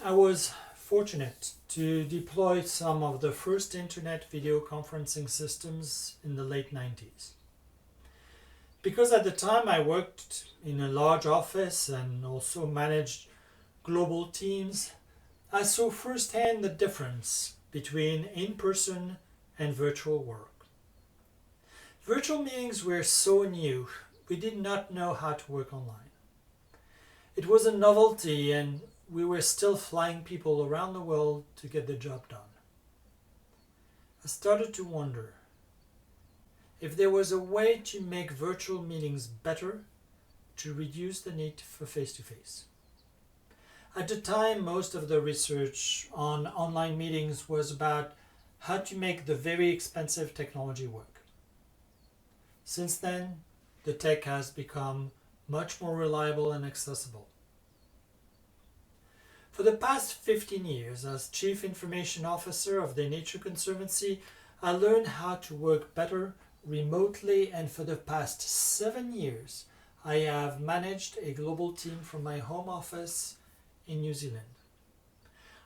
I was fortunate to deploy some of the first internet video conferencing systems in the late 90s. Because at the time I worked in a large office and also managed global teams, I saw firsthand the difference between in-person and virtual work. Virtual meetings were so new, we did not know how to work online. It was a novelty and we were still flying people around the world to get the job done. I started to wonder if there was a way to make virtual meetings better to reduce the need for face-to-face. At the time, most of the research on online meetings was about how to make the very expensive technology work. Since then, the tech has become much more reliable and accessible. For the past 15 years, as Chief Information Officer of the Nature Conservancy, I learned how to work better remotely, and for the past 7 years, I have managed a global team from my home office in New Zealand.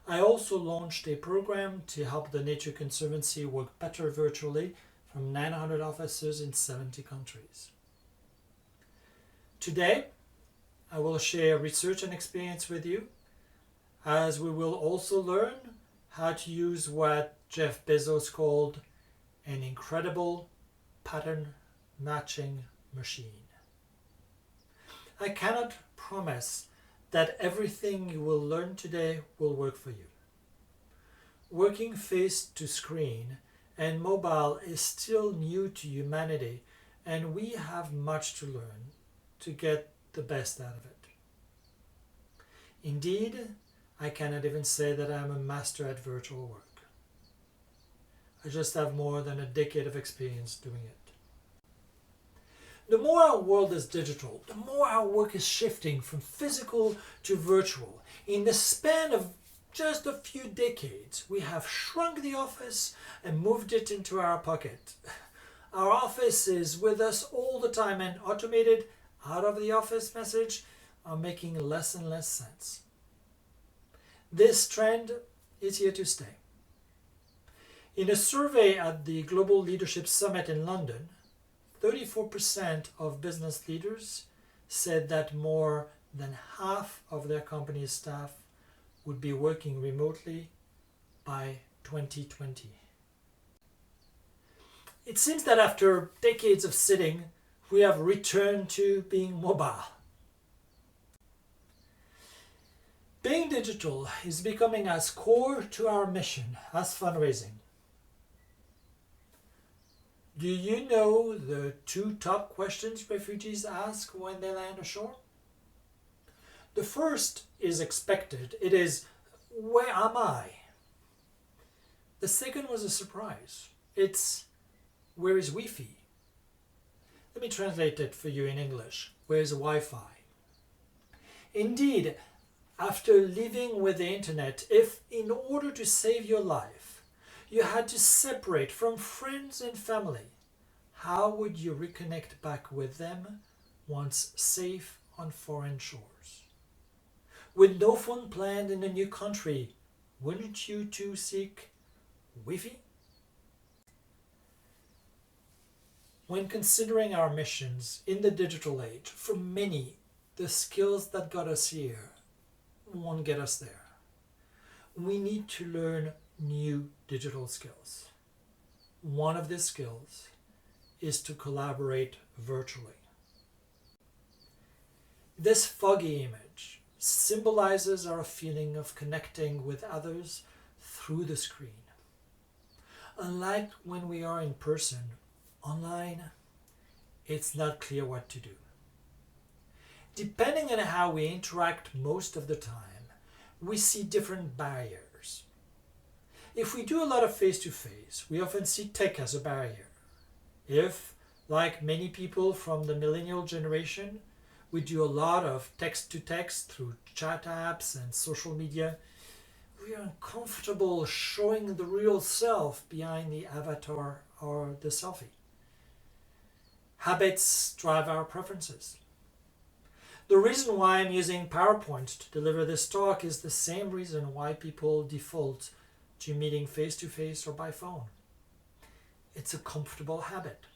I also launched a program to help the Nature Conservancy work better virtually from 900 offices in 70 countries. Today, I will share research and experience with you, as we will also learn how to use what Jeff Bezos called an incredible pattern matching machine. I cannot promise that everything you will learn today will work for you. Working face to screen and mobile is still new to humanity, and we have much to learn to get the best out of it. Indeed, I cannot even say that I am a master at virtual work. I just have more than a decade of experience doing it. The more our world is digital, the more our work is shifting from physical to virtual. In the span of just a few decades, we have shrunk the office and moved it into our pocket. Our office is with us all the time, and automated out of the office message are making less and less sense. This trend is here to stay. In a survey at the Global Leadership Summit in London, 34% of business leaders said that more than half of their company's staff would be working remotely by 2020. It seems that after decades of sitting, we have returned to being mobile. Being digital is becoming as core to our mission as fundraising. Do you know the 2 top questions refugees ask when they land ashore? The first is expected. It is, where am I? The second was a surprise. It's, where is Wi-Fi? Let me translate it for you in English. Where is Wi-Fi? Indeed, after living with the internet, if in order to save your life, you had to separate from friends and family, how would you reconnect back with them once safe on foreign shores? With no phone planned in a new country, wouldn't you too seek Wi-Fi? When considering our missions in the digital age, for many, the skills that got us here won't get us there. We need to learn new digital skills. One of these skills is to collaborate virtually. This foggy image symbolizes our feeling of connecting with others through the screen. Unlike when we are in person, online, it's not clear what to do. Depending on how we interact most of the time, we see different barriers. If we do a lot of face-to-face, we often see tech as a barrier. If, like many people from the millennial generation, we do a lot of text-to-text through chat apps and social media, we are uncomfortable showing the real self behind the avatar or the selfie. Habits drive our preferences. The reason why I'm using PowerPoint to deliver this talk is the same reason why people default to meeting face-to-face or by phone. It's a comfortable habit.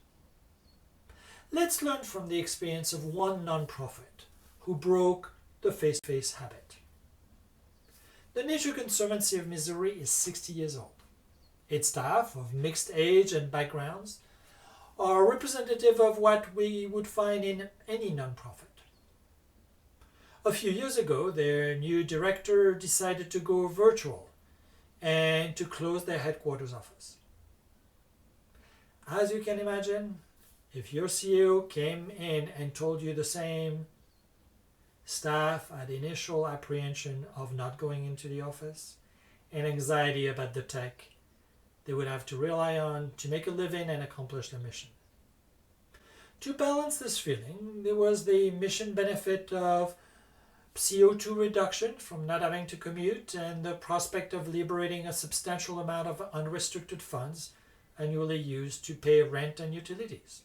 Let's learn from the experience of one nonprofit who broke the face-to-face habit. The Nature Conservancy of Missouri is 60 years old. Its staff, of mixed age and backgrounds, are representative of what we would find in any nonprofit. A few years ago, their new director decided to go virtual and to close their headquarters office. As you can imagine, if your CEO came in and told you the same, staff had initial apprehension of not going into the office and anxiety about the tech they would have to rely on to make a living and accomplish their mission. To balance this feeling, there was the mission benefit of CO2 reduction from not having to commute and the prospect of liberating a substantial amount of unrestricted funds annually used to pay rent and utilities.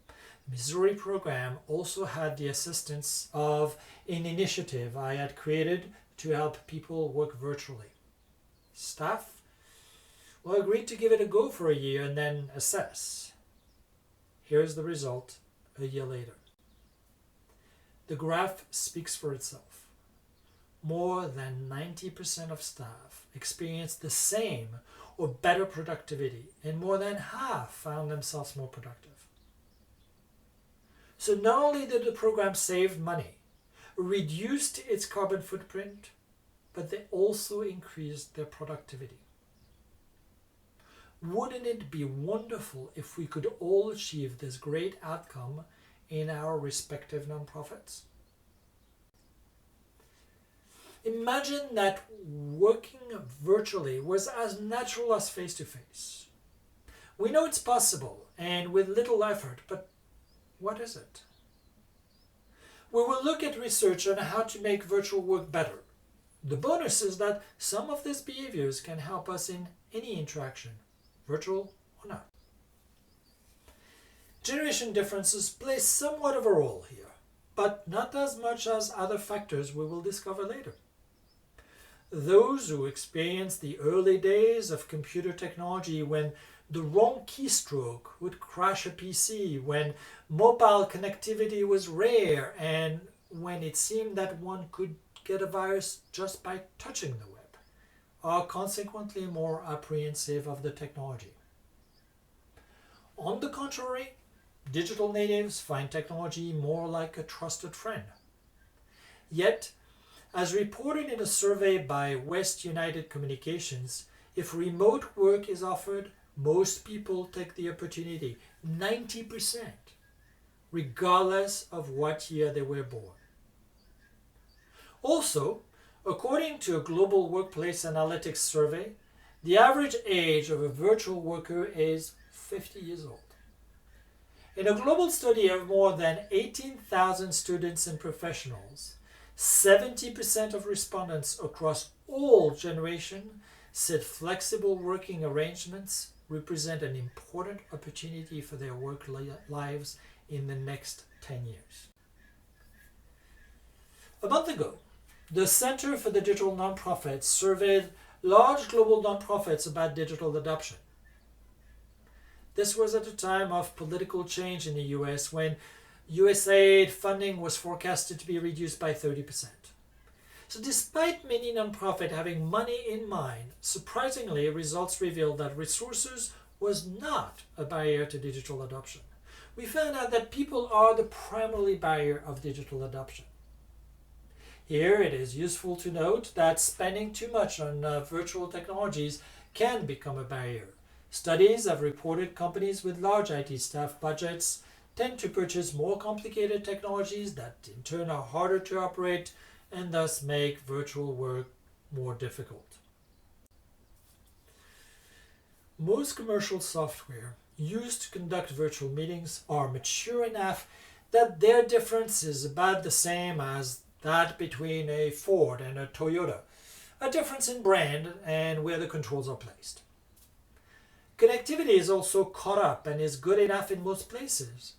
The Missouri program also had the assistance of an initiative I had created to help people work virtually. Staff agreed to give it a go for a year and then assess. Here's the result a year later. The graph speaks for itself. More than 90% of staff experienced the same or better productivity, and more than half found themselves more productive. So not only did the program save money, reduced its carbon footprint, but they also increased their productivity. Wouldn't it be wonderful if we could all achieve this great outcome in our respective nonprofits? Imagine that working virtually was as natural as face-to-face. We know it's possible and with little effort, but what is it? We will look at research on how to make virtual work better. The bonus is that some of these behaviors can help us in any interaction, virtual or not. Generation differences play somewhat of a role here, but not as much as other factors we will discover later. Those who experienced the early days of computer technology when the wrong keystroke would crash a PC, when mobile connectivity was rare, and when it seemed that one could get a virus just by touching the web, are consequently more apprehensive of the technology. On the contrary, digital natives find technology more like a trusted friend. Yet, as reported in a survey by West United Communications, if remote work is offered, most people take the opportunity, 90%, regardless of what year they were born. Also, according to a global workplace analytics survey, the average age of a virtual worker is 50 years old. In a global study of more than 18,000 students and professionals, 70% of respondents across all generations said flexible working arrangements represent an important opportunity for their work lives in the next 10 years. A month ago, the Center for the Digital Nonprofits surveyed large global nonprofits about digital adoption. This was at a time of political change in the US when USAID funding was forecasted to be reduced by 30%. So despite many nonprofits having money in mind, surprisingly, results revealed that resources was not a barrier to digital adoption. We found out that people are the primary barrier of digital adoption. Here it is useful to note that spending too much on virtual technologies can become a barrier. Studies have reported companies with large IT staff budgets tend to purchase more complicated technologies that in turn are harder to operate and thus make virtual work more difficult. Most commercial software used to conduct virtual meetings are mature enough that their difference is about the same as that between a Ford and a Toyota, a difference in brand and where the controls are placed. Connectivity is also caught up and is good enough in most places.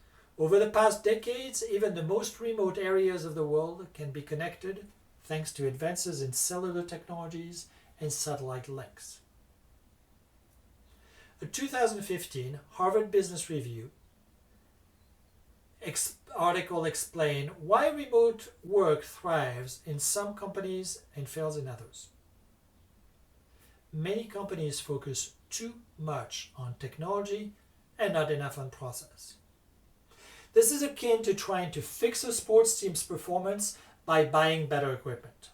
Over the past decades, even the most remote areas of the world can be connected thanks to advances in cellular technologies and satellite links. A 2015 Harvard Business Review article explained why remote work thrives in some companies and fails in others. Many companies focus too much on technology and not enough on process. This is akin to trying to fix a sports team's performance by buying better equipment.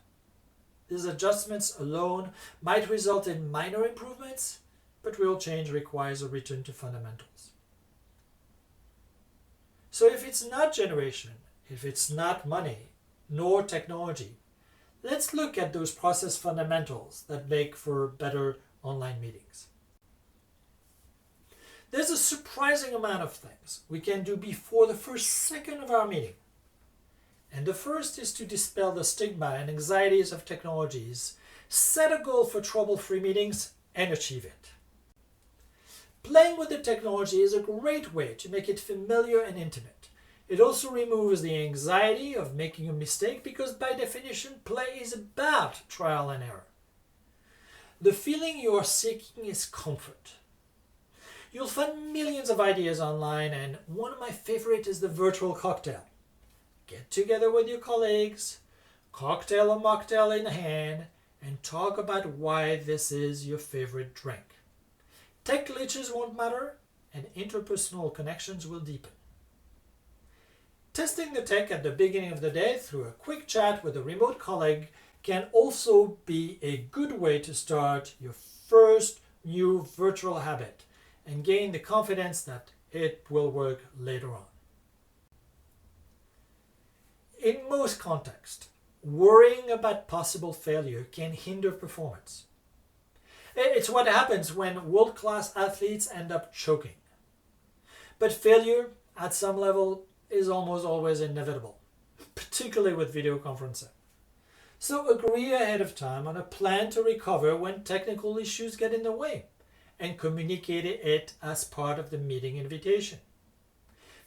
These adjustments alone might result in minor improvements, but real change requires a return to fundamentals. So if it's not generation, if it's not money, nor technology, let's look at those process fundamentals that make for better online meetings. There's a surprising amount of things we can do before the first second of our meeting. And the first is to dispel the stigma and anxieties of technologies, set a goal for trouble-free meetings, and achieve it. Playing with the technology is a great way to make it familiar and intimate. It also removes the anxiety of making a mistake because by definition, play is about trial and error. The feeling you are seeking is comfort. You'll find millions of ideas online, and one of my favorites is the virtual cocktail. Get together with your colleagues, cocktail or mocktail in hand, and talk about why this is your favorite drink. Tech glitches won't matter, and interpersonal connections will deepen. Testing the tech at the beginning of the day through a quick chat with a remote colleague can also be a good way to start your first new virtual habit and gain the confidence that it will work later on. In most contexts, worrying about possible failure can hinder performance. It's what happens when world-class athletes end up choking. But failure, at some level, is almost always inevitable, particularly with video conferencing. So agree ahead of time on a plan to recover when technical issues get in the way, and communicate it as part of the meeting invitation.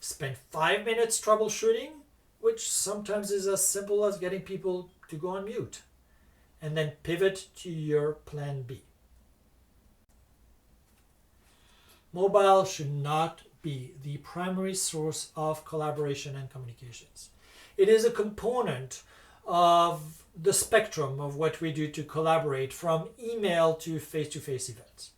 Spend 5 minutes troubleshooting, which sometimes is as simple as getting people to go on mute, and then pivot to your plan B. Mobile should not be the primary source of collaboration and communications. It is a component of the spectrum of what we do to collaborate, from email to face-to-face events.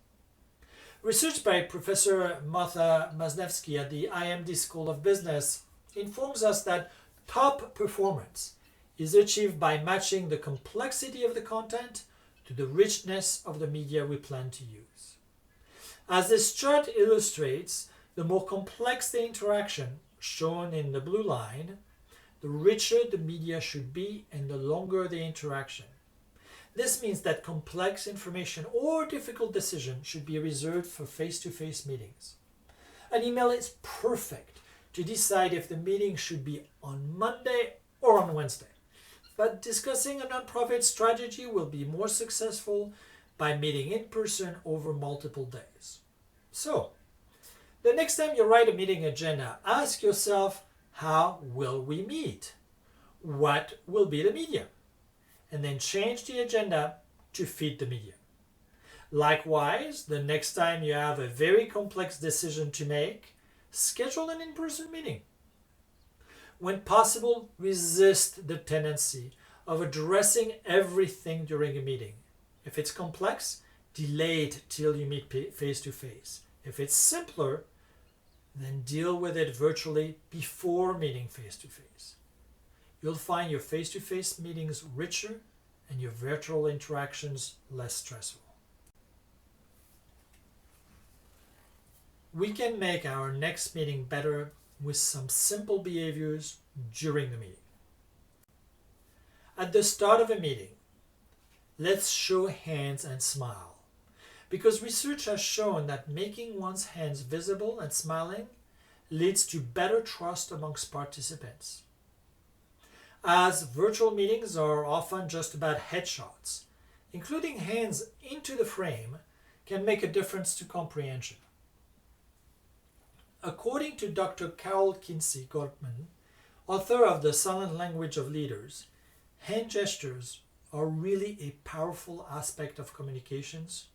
Research by Professor Martha Masnevsky at the IMD School of Business informs us that top performance is achieved by matching the complexity of the content to the richness of the media we plan to use. As this chart illustrates, the more complex the interaction, shown in the blue line, the richer the media should be and the longer the interaction. This means that complex information or difficult decisions should be reserved for face-to-face meetings. An email is perfect to decide if the meeting should be on Monday or on Wednesday. But discussing a nonprofit strategy will be more successful by meeting in person over multiple days. So, the next time you write a meeting agenda, ask yourself, how will we meet? What will be the medium? And then change the agenda to fit the medium. Likewise, the next time you have a very complex decision to make, schedule an in-person meeting. When possible, resist the tendency of addressing everything during a meeting. If it's complex, delay it till you meet face-to-face. If it's simpler, then deal with it virtually before meeting face-to-face. You'll find your face-to-face meetings richer and your virtual interactions less stressful. We can make our next meeting better with some simple behaviors during the meeting. At the start of a meeting, let's show hands and smile, because research has shown that making one's hands visible and smiling leads to better trust amongst participants. As virtual meetings are often just about headshots, including hands into the frame can make a difference to comprehension. According to Dr. Carol Kinsey Gottman, author of The Silent Language of Leaders, hand gestures are really a powerful aspect of communications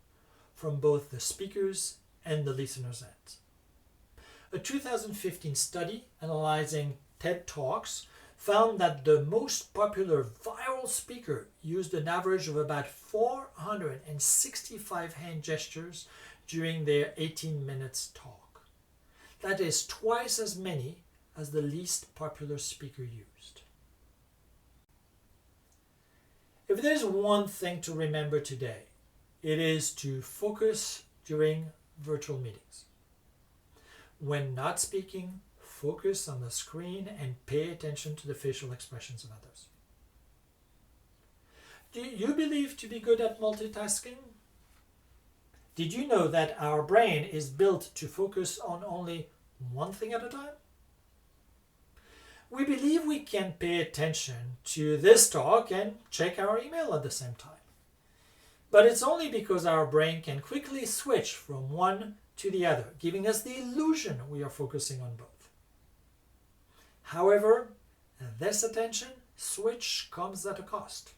from both the speakers and the listeners' end. A 2015 study analyzing TED Talks found that the most popular viral speaker used an average of about 465 hand gestures during their 18 minutes talk. That is twice as many as the least popular speaker used. If there's one thing to remember today, it is to focus during virtual meetings. When not speaking, focus on the screen and pay attention to the facial expressions of others. Do you believe to be good at multitasking? Did you know that our brain is built to focus on only one thing at a time? We believe we can pay attention to this talk and check our email at the same time. But it's only because our brain can quickly switch from one to the other, giving us the illusion we are focusing on both. However, this attention switch comes at a cost.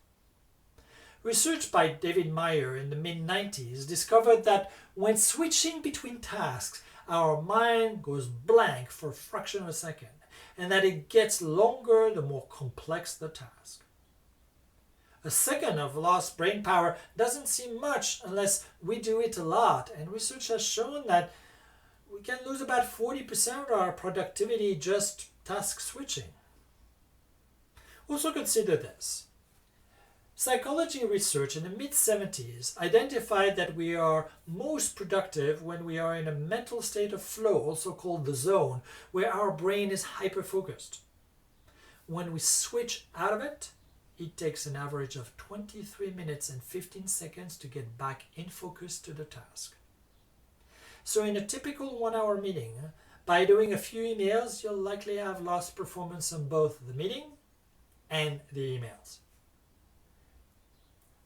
Research by David Meyer in the mid-90s discovered that when switching between tasks, our mind goes blank for a fraction of a second, and that it gets longer the more complex the task. A second of lost brain power doesn't seem much unless we do it a lot, and research has shown that we can lose about 40% of our productivity just task switching. Also consider this. Psychology research in the mid-70s identified that we are most productive when we are in a mental state of flow, also called the zone, where our brain is hyper-focused. When we switch out of it, it takes an average of 23 minutes and 15 seconds to get back in focus to the task. So in a typical 1-hour meeting, by doing a few emails, you'll likely have lost performance on both the meeting and the emails.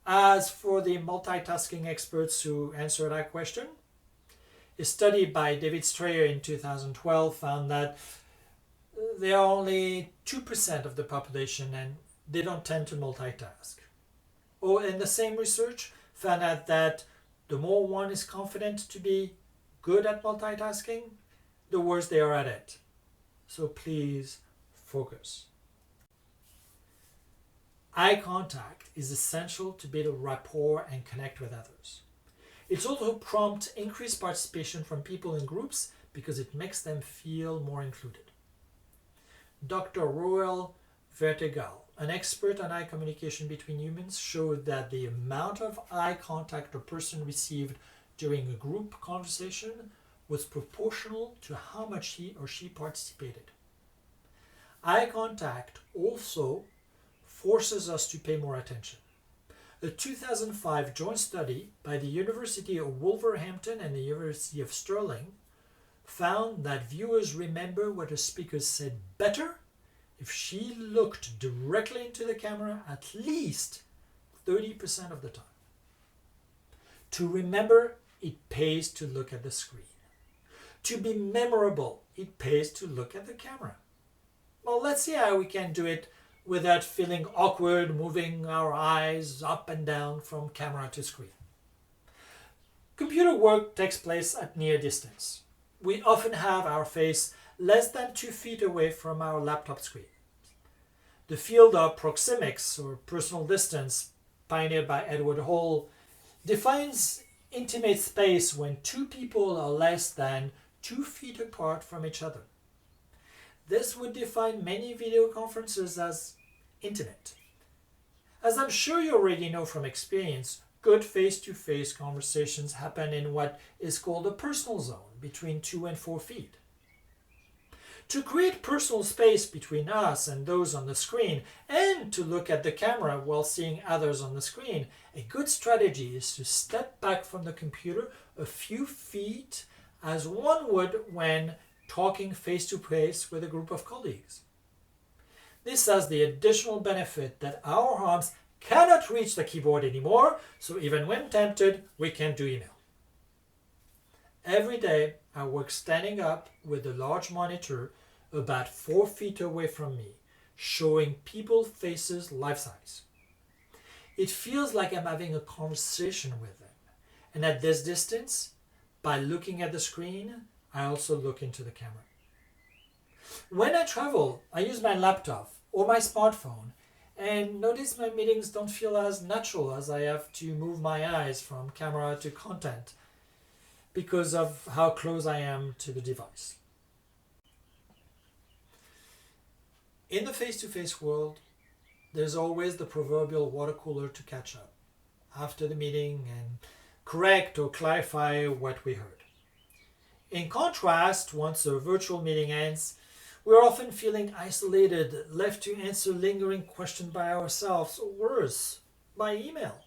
As for the multitasking experts who answer that question, a study by David Strayer in 2012 found that there are only 2% of the population and they don't tend to multitask. And the same research found out that the more one is confident to be good at multitasking, the worse they are at it. So please focus. Eye contact is essential to build rapport and connect with others. It's also prompts increased participation from people in groups because it makes them feel more included. Dr. Roel Vertegal, an expert on eye communication between humans, showed that the amount of eye contact a person received during a group conversation was proportional to how much he or she participated. Eye contact also forces us to pay more attention. A 2005 joint study by the University of Wolverhampton and the University of Stirling found that viewers remember what a speaker said better if she looked directly into the camera at least 30% of the time. To remember, it pays to look at the screen. To be memorable, it pays to look at the camera. Well, let's see how we can do it without feeling awkward, moving our eyes up and down from camera to screen. Computer work takes place at near distance. We often have our face less than 2 feet away from our laptop screen. The field of proxemics, or personal distance, pioneered by Edward Hall, defines intimate space when two people are less than 2 feet apart from each other. This would define many video conferences as intimate. As I'm sure you already know from experience, good face-to-face conversations happen in what is called a personal zone, between 2 and 4 feet. To create personal space between us and those on the screen, and to look at the camera while seeing others on the screen, a good strategy is to step back from the computer a few feet as one would when talking face-to-face with a group of colleagues. This has the additional benefit that our arms cannot reach the keyboard anymore, so even when tempted, we can do email. Every day I work standing up with a large monitor about 4 feet away from me, showing people's faces life-size. It feels like I'm having a conversation with them. And at this distance, by looking at the screen, I also look into the camera. When I travel, I use my laptop or my smartphone and notice my meetings don't feel as natural as I have to move my eyes from camera to content because of how close I am to the device. In the face-to-face world, there's always the proverbial water cooler to catch up after the meeting and correct or clarify what we heard. In contrast, once a virtual meeting ends, we're often feeling isolated, left to answer lingering questions by ourselves, or worse, by email.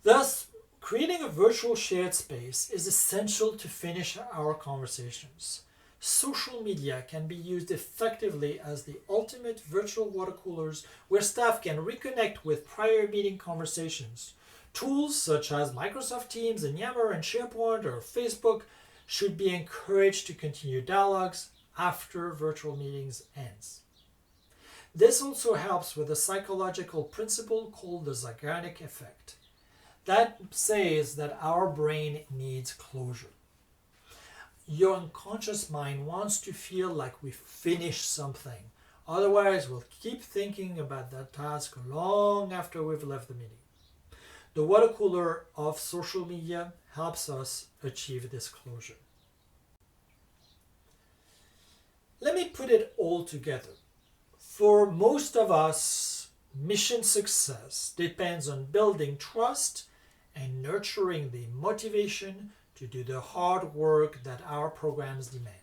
Thus, creating a virtual shared space is essential to finish our conversations. Social media can be used effectively as the ultimate virtual water coolers where staff can reconnect with prior meeting conversations. Tools such as Microsoft Teams and Yammer and SharePoint or Facebook should be encouraged to continue dialogues after virtual meetings ends. This also helps with a psychological principle called the Zeigarnik effect. That says that our brain needs closure. Your unconscious mind wants to feel like we finished something. Otherwise, we'll keep thinking about that task long after we've left the meeting. The water cooler of social media helps us achieve this closure. Let me put it all together. For most of us, mission success depends on building trust and nurturing the motivation to do the hard work that our programs demand.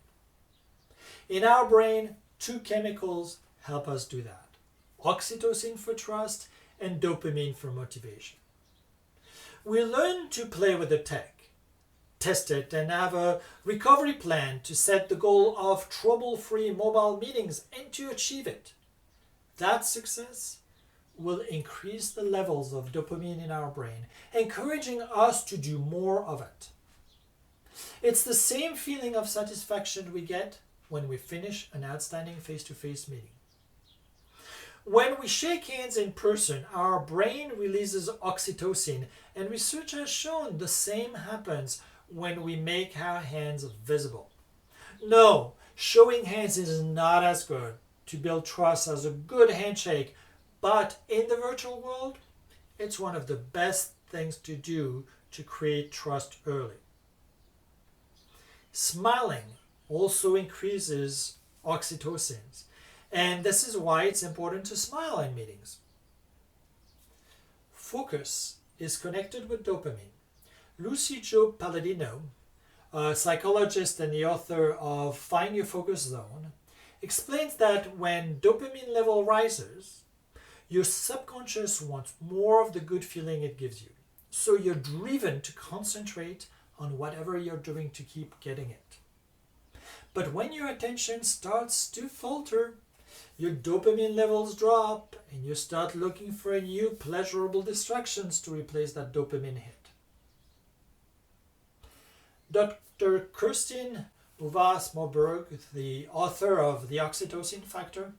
In our brain, 2 chemicals help us do that: oxytocin for trust and dopamine for motivation. We learn to play with the tech, test it, and have a recovery plan to set the goal of trouble-free mobile meetings and to achieve it. That success will increase the levels of dopamine in our brain, encouraging us to do more of it. It's the same feeling of satisfaction we get when we finish an outstanding face-to-face meeting. When we shake hands in person, our brain releases oxytocin, and research has shown the same happens when we make our hands visible. No, showing hands is not as good to build trust as a good handshake, but in the virtual world, it's one of the best things to do to create trust early. Smiling also increases oxytocin, and this is why it's important to smile in meetings. Focus is connected with dopamine. Lucy Jo Palladino, a psychologist and the author of Find Your Focus Zone, explains that when dopamine level rises, your subconscious wants more of the good feeling it gives you. So you're driven to concentrate on whatever you're doing to keep getting it. But when your attention starts to falter, your dopamine levels drop and you start looking for new pleasurable distractions to replace that dopamine hit. Dr. Kirsten Uvas-Moberg, the author of The Oxytocin Factor,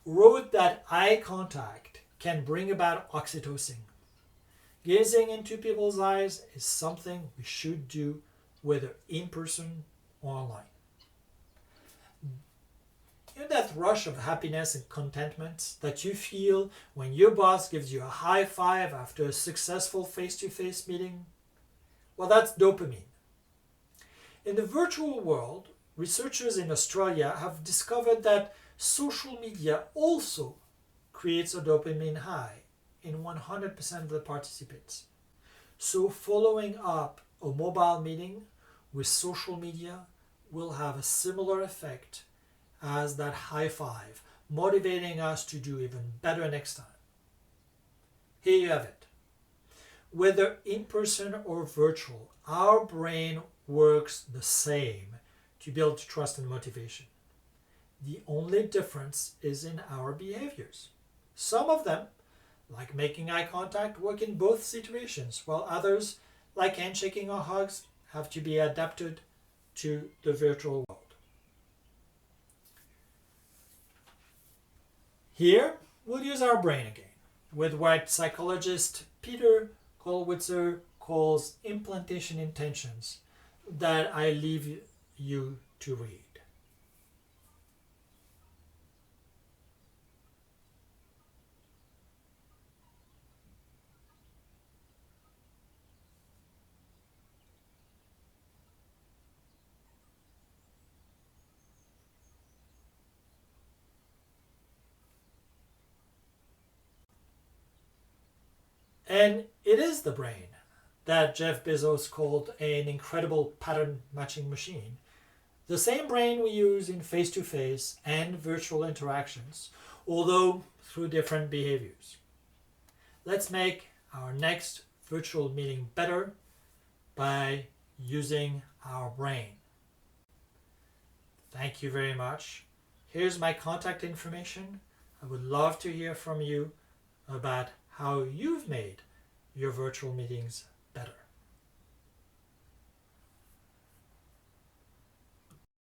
wrote that eye contact can bring about oxytocin. Gazing into people's eyes is something we should do whether in person or online. You know that rush of happiness and contentment that you feel when your boss gives you a high five after a successful face-to-face meeting? Well, that's dopamine. In the virtual world, researchers in Australia have discovered that social media also creates a dopamine high in 100% of the participants. So following up a mobile meeting with social media will have a similar effect as that high five, motivating us to do even better next time. Here you have it. Whether in person or virtual, our brain works the same to build trust and motivation. The only difference is in our behaviors. Some of them, like making eye contact, work in both situations, while others, like handshaking or hugs, have to be adapted to the virtual world. Here, we'll use our brain again, with what psychologist Peter Kollwitzer calls implantation intentions that I leave you to read. And it is the brain that Jeff Bezos called an incredible pattern matching machine. The same brain we use in face-to-face and virtual interactions, although through different behaviors. Let's make our next virtual meeting better by using our brain. Thank you very much. Here's my contact information. I would love to hear from you about how you've made your virtual meetings